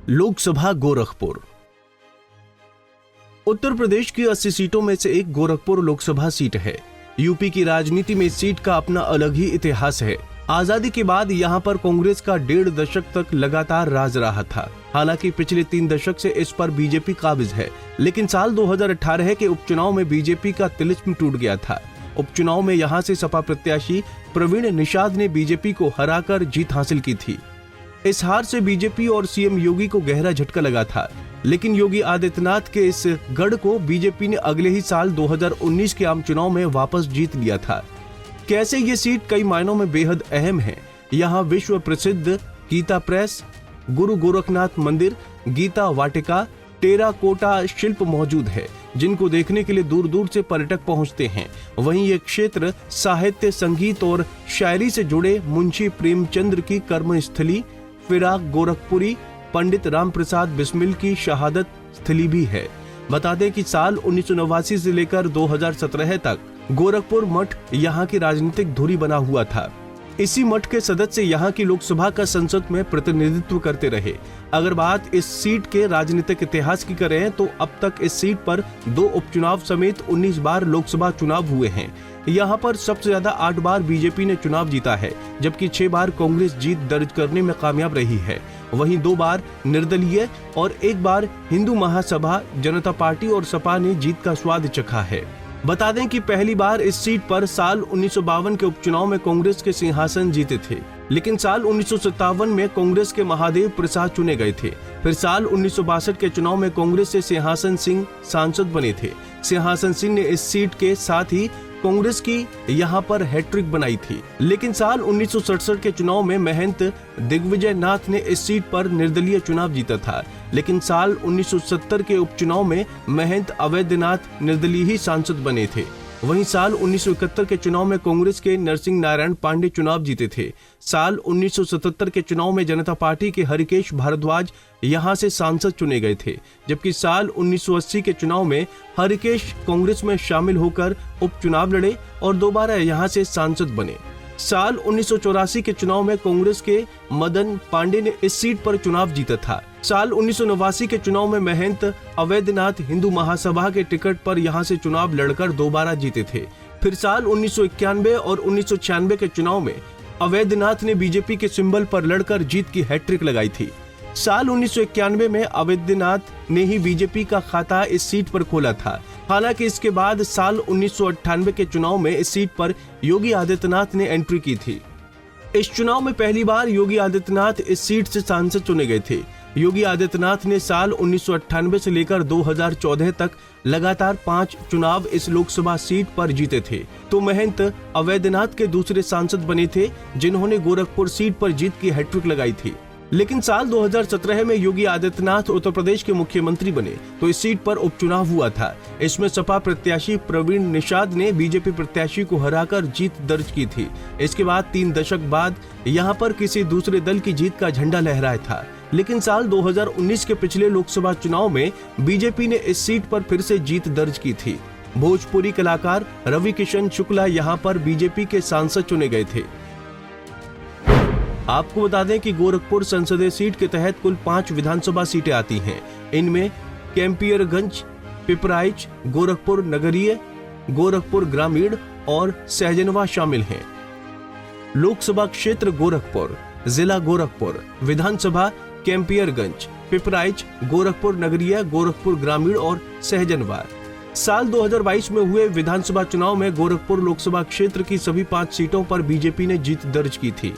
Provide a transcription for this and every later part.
लोकसभा गोरखपुर। उत्तर प्रदेश की 80 सीटों में से एक गोरखपुर लोकसभा सीट है। यूपी की राजनीति में इस सीट का अपना अलग ही इतिहास है। आजादी के बाद यहाँ पर कांग्रेस का 1.5 दशक तक लगातार राज रहा था। हालांकि पिछले 3 दशक से इस पर बीजेपी काबिज है, लेकिन साल 2018 के उपचुनाव में बीजेपी का तिलिस्म टूट गया था। उपचुनाव में यहाँ से सपा प्रत्याशी प्रवीण निषाद ने बीजेपी को हराकर जीत हासिल की थी। इस हार से बीजेपी और सीएम योगी को गहरा झटका लगा था, लेकिन योगी आदित्यनाथ के इस गढ़ को बीजेपी ने अगले ही साल 2019 के आम चुनाव में वापस जीत लिया था। कैसे ये सीट कई मायनों में बेहद अहम है। यहाँ विश्व प्रसिद्ध गीता प्रेस, गुरु गोरखनाथ मंदिर, गीता वाटिका, टेराकोटा शिल्प मौजूद है, जिनको देखने के लिए दूर दूर से पर्यटक पहुंचते हैं। वहीं ये क्षेत्र साहित्य, संगीत और शायरी से जुड़े मुंशी प्रेमचंद्र की कर्मस्थली, फिराक गोरखपुरी, पंडित राम प्रसाद बिस्मिल की शहादत स्थली भी है। बता दें कि साल 1989 से लेकर 2017 तक गोरखपुर मठ यहाँ की राजनीतिक धुरी बना हुआ था। इसी मठ के सदस्य यहाँ की लोकसभा का संसद में प्रतिनिधित्व करते रहे। अगर बात इस सीट के राजनीतिक इतिहास की करें तो अब तक इस सीट पर 2 उपचुनाव समेत 19 बार लोकसभा चुनाव हुए हैं। यहाँ पर सबसे ज्यादा 8 बार बीजेपी ने चुनाव जीता है, जबकि 6 बार कांग्रेस जीत दर्ज करने में कामयाब रही है। वहीं 2 बार निर्दलीय और 1 बार हिंदू महासभा, जनता पार्टी और सपा ने जीत का स्वाद चखा है। बता दें कि पहली बार इस सीट पर साल 1952 के उपचुनाव में कांग्रेस के सिंहासन जीते थे, लेकिन साल 1957 में कांग्रेस के महादेव प्रसाद चुने गए थे। फिर साल 1962 के चुनाव में कांग्रेस से सिंहासन सिंह सांसद बने थे। सिंहासन सिंह ने इस सीट के साथ ही कांग्रेस की यहाँ पर हैट्रिक बनाई थी। लेकिन साल 1967 के चुनाव में महंत दिग्विजय नाथ ने इस सीट पर निर्दलीय चुनाव जीता था, लेकिन साल 1970 के उपचुनाव में महंत अवैधनाथ निर्दलीय ही सांसद बने थे। वहीं साल 1971 के चुनाव में कांग्रेस के नरसिंह नारायण पांडे चुनाव जीते थे। साल 1977 के चुनाव में जनता पार्टी के हरिकेश भारद्वाज यहां से सांसद चुने गए थे, जबकि साल 1980 के चुनाव में हरिकेश कांग्रेस में शामिल होकर उपचुनाव लड़े और दोबारा यहां से सांसद बने। साल 1984 के चुनाव में कांग्रेस के मदन पांडे ने इस सीट पर चुनाव जीता था। साल 1989 के चुनाव में महंत अवैधनाथ हिंदू महासभा के टिकट पर यहां से चुनाव लड़कर दोबारा जीते थे। फिर साल 1991 और 1996 के चुनाव में अवैधनाथ ने बीजेपी के सिंबल पर लड़कर जीत की हैट्रिक लगाई थी। साल 1991 में अवैधनाथ ने ही बीजेपी का खाता इस सीट पर खोला था। हालांकि इसके बाद साल 1998 के चुनाव में इस सीट पर योगी आदित्यनाथ ने एंट्री की थी। इस चुनाव में पहली बार योगी आदित्यनाथ इस सीट से सांसद चुने गए थे। योगी आदित्यनाथ ने साल 1998 से लेकर 2014 तक लगातार 5 चुनाव इस लोकसभा सीट पर जीते थे, तो महंत अवैधनाथ के दूसरे सांसद बने थे, जिन्होंने गोरखपुर सीट पर जीत की हैट्रिक लगाई थी। लेकिन साल 2017 में योगी आदित्यनाथ उत्तर प्रदेश के मुख्यमंत्री बने तो इस सीट पर उपचुनाव हुआ था। इसमें सपा प्रत्याशी प्रवीण निषाद ने बीजेपी प्रत्याशी को हराकर जीत दर्ज की थी। इसके बाद 3 दशक बाद यहां पर किसी दूसरे दल की जीत का झंडा लहराया था। लेकिन साल 2019 के पिछले लोकसभा चुनाव में बीजेपी ने इस सीट पर फिर से जीत दर्ज की थी। भोजपुरी कलाकार रवि किशन शुक्ला यहां पर बीजेपी के सांसद चुने गए थे। आपको बता दें कि गोरखपुर संसदीय सीट के तहत कुल 5 विधानसभा सीटें आती हैं। इनमें कैंपियरगंज, पिपराइच, गोरखपुर नगरीय, गोरखपुर ग्रामीण और सहजनवा शामिल हैं। लोकसभा क्षेत्र गोरखपुर, जिला गोरखपुर, विधानसभा कैंपियरगंज, पिपराइच, गोरखपुर नगरीय, गोरखपुर ग्रामीण और सहजनवा। साल 2022 में हुए विधानसभा चुनाव में गोरखपुर लोकसभा क्षेत्र की सभी 5 सीटों पर बीजेपी ने जीत दर्ज की थी।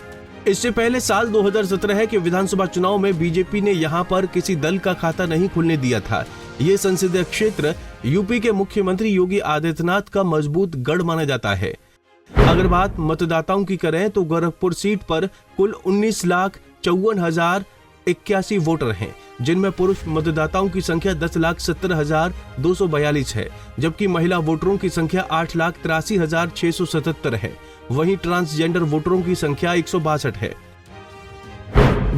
इससे पहले साल 2017 के विधानसभा चुनाव में बीजेपी ने यहां पर किसी दल का खाता नहीं खुलने दिया था। ये संसदीय क्षेत्र यूपी के मुख्यमंत्री योगी आदित्यनाथ का मजबूत गढ़ माना जाता है। अगर बात मतदाताओं की करें तो गोरखपुर सीट पर कुल 19,54,081 वोटर हैं, जिनमें पुरुष मतदाताओं की संख्या 10,70,242 है, जबकि महिला वोटरों की संख्या 8,83,677 है। वहीं ट्रांसजेंडर वोटरों की संख्या 162 है।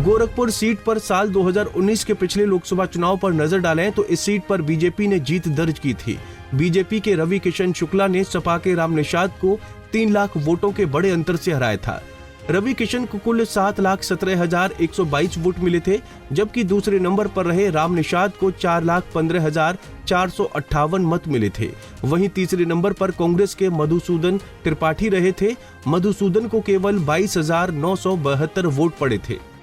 गोरखपुर सीट पर साल 2019 के पिछले लोकसभा चुनाव पर नजर डालें तो इस सीट पर बीजेपी ने जीत दर्ज की थी। बीजेपी के रवि किशन शुक्ला ने सपा के राम निषाद को 3 लाख वोटों के बड़े अंतर से हराया था। रवि किशन को कुल 7,17,122 वोट मिले थे, जबकि दूसरे नंबर पर रहे राम निषाद को 4,15,458 मत मिले थे। वहीं तीसरे नंबर पर कांग्रेस के मधुसूदन त्रिपाठी रहे थे। मधुसूदन को केवल 22,972 वोट पड़े थे।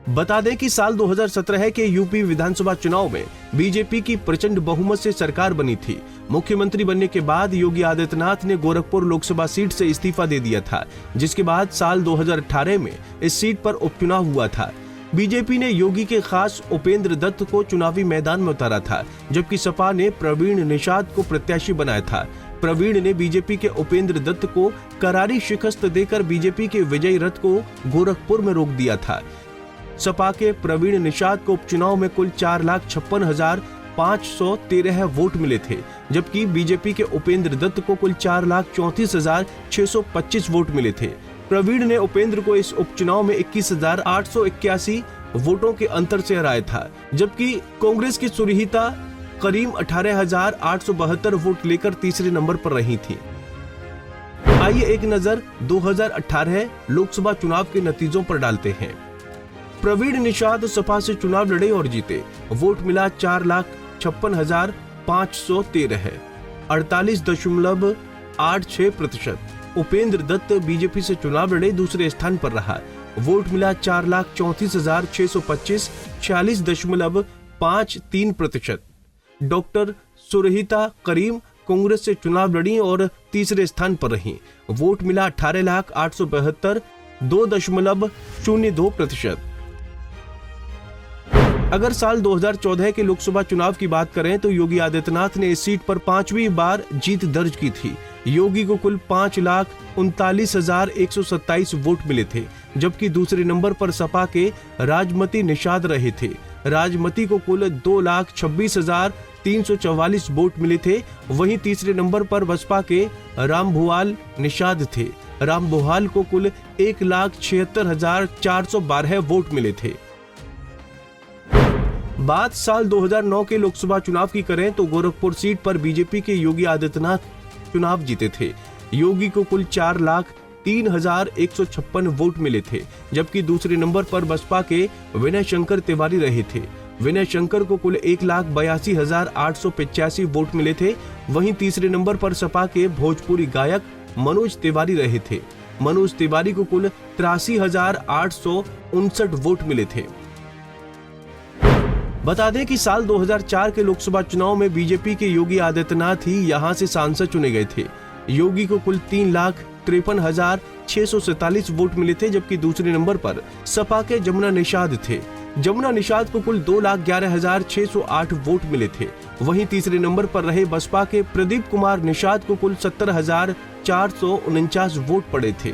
बता दें कि साल 2017 के यूपी विधानसभा चुनाव में बीजेपी की प्रचंड बहुमत से सरकार बनी थी। मुख्यमंत्री बनने के बाद योगी आदित्यनाथ ने गोरखपुर लोकसभा सीट से इस्तीफा दे दिया था, जिसके बाद साल 2018 में इस सीट पर उपचुनाव हुआ था। बीजेपी ने योगी के खास उपेंद्र दत्त को चुनावी मैदान में उतारा था, जबकि सपा ने प्रवीण निषाद को प्रत्याशी बनाया था। प्रवीण ने बीजेपी के उपेंद्र दत्त को करारी शिकस्त देकर बीजेपी के विजयी रथ को गोरखपुर में रोक दिया था। सपा के प्रवीण निषाद को उपचुनाव में कुल 4,56,513 वोट मिले थे, जबकि बीजेपी के उपेंद्र दत्त को कुल 4,34,625 वोट मिले थे। प्रवीण ने उपेंद्र को इस उपचुनाव में 21,881 वोटों के अंतर से हराया था, जबकि कांग्रेस की सुरहिता करीम 18,872 वोट लेकर तीसरे नंबर पर रही थी। आइए एक नजर 2018 लोकसभा चुनाव के नतीजों पर डालते हैं। प्रवीण निषाद सपा से चुनाव लड़े और जीते। वोट मिला 4,56,513, 48.86%। उपेंद्र दत्त बीजेपी से चुनाव लड़े, दूसरे स्थान पर रहा। वोट मिला 4,34,625, 46.53%। डॉक्टर सुरहिता करीम कांग्रेस से चुनाव लड़ी और तीसरे स्थान पर रही। वोट मिला 18,872, 2.02%। अगर साल 2014 के लोकसभा चुनाव की बात करें तो योगी आदित्यनाथ ने इस सीट पर 5वीं बार जीत दर्ज की थी। योगी को कुल 5,39,127 वोट मिले थे, जबकि दूसरे नंबर पर सपा के राजमती निषाद रहे थे। राजमती को कुल 2,26,344 वोट मिले थे। वहीं तीसरे नंबर पर बसपा के रामभुआल निषाद थे। रामभुआल को कुल 1,76,412 वोट मिले थे। बात साल 2009 के लोकसभा चुनाव की करें तो गोरखपुर सीट पर बीजेपी के योगी आदित्यनाथ चुनाव जीते थे। योगी को कुल 4,03,156 वोट मिले थे, जबकि दूसरे नंबर पर बसपा के विनय शंकर तिवारी रहे थे। विनय शंकर को कुल 1,82,885 वोट मिले थे। वहीं तीसरे नंबर पर सपा के भोजपुरी गायक मनोज तिवारी रहे थे। मनोज तिवारी को कुल 83,859 वोट मिले थे। बता दें कि साल 2004 के लोकसभा चुनाव में बीजेपी के योगी आदित्यनाथ ही यहां से सांसद चुने गए थे। योगी को कुल 3,53,647 वोट मिले थे, जबकि दूसरे नंबर पर सपा के जमुना निषाद थे। जमुना निषाद को कुल 2,11,608 वोट मिले थे। वहीं तीसरे नंबर पर रहे बसपा के प्रदीप कुमार निषाद को कुल 70,449 वोट पड़े थे।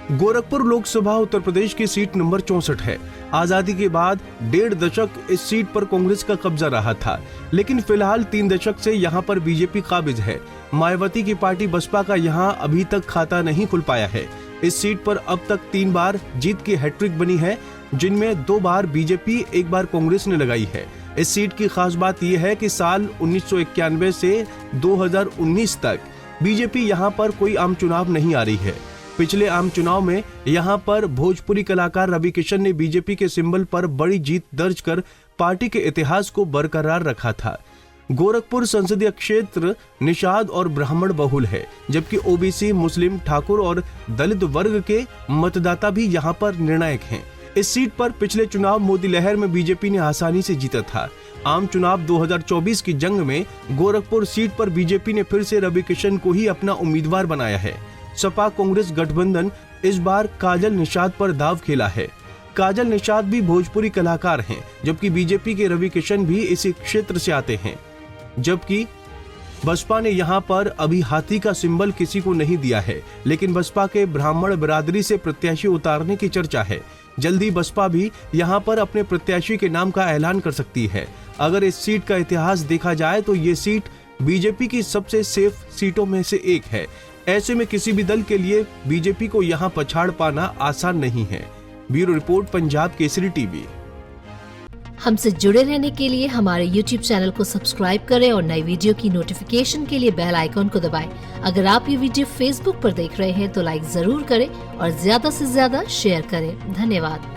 गोरखपुर लोकसभा उत्तर प्रदेश की सीट नंबर 64 है। आजादी के बाद 1.5 दशक इस सीट पर कांग्रेस का कब्जा रहा था, लेकिन फिलहाल 3 दशक से यहां पर बीजेपी काबिज है। मायावती की पार्टी बसपा का यहां अभी तक खाता नहीं खुल पाया है। इस सीट पर अब तक 3 बार जीत की हैट्रिक बनी है, जिनमें 2 बार बीजेपी, 1 बार कांग्रेस ने लगाई है। इस सीट की खास बात यह है कि साल 1991 से 2019 तक बीजेपी यहां पर कोई आम चुनाव नहीं आ रही है। पिछले आम चुनाव में यहां पर भोजपुरी कलाकार रवि किशन ने बीजेपी के सिंबल पर बड़ी जीत दर्ज कर पार्टी के इतिहास को बरकरार रखा था। गोरखपुर संसदीय क्षेत्र निषाद और ब्राह्मण बहुल है, जबकि ओबीसी, मुस्लिम, ठाकुर और दलित वर्ग के मतदाता भी यहां पर निर्णायक हैं। इस सीट पर पिछले चुनाव मोदी लहर में बीजेपी ने आसानी से जीता था। आम चुनाव 2024 की जंग में गोरखपुर सीट पर बीजेपी ने फिर से रवि किशन को ही अपना उम्मीदवार बनाया है। सपा कांग्रेस गठबंधन इस बार काजल निषाद पर दाव खेला है। काजल निषाद भी भोजपुरी कलाकार हैं, जबकि बीजेपी के रवि किशन भी इसी क्षेत्र से आते हैं। जबकि बसपा ने यहां पर अभी हाथी का सिंबल किसी को नहीं दिया है, लेकिन बसपा के ब्राह्मण बिरादरी से प्रत्याशी उतारने की चर्चा है। जल्दी बसपा भी यहां पर अपने प्रत्याशी के नाम का ऐलान कर सकती है। अगर इस सीट का इतिहास देखा जाए तो ये सीट बीजेपी की सबसे सेफ सीटों में से एक है। ऐसे में किसी भी दल के लिए बीजेपी को यहां पछाड़ पाना आसान नहीं है। Bureau report, Punjab Kesari TV. हमसे जुड़े रहने के लिए हमारे YouTube चैनल को सब्सक्राइब करें और नई वीडियो की नोटिफिकेशन के लिए बेल आइकॉन को दबाएं। अगर आप ये वीडियो Facebook पर देख रहे हैं तो लाइक जरूर करें और ज्यादा से ज्यादा शेयर करें। धन्यवाद।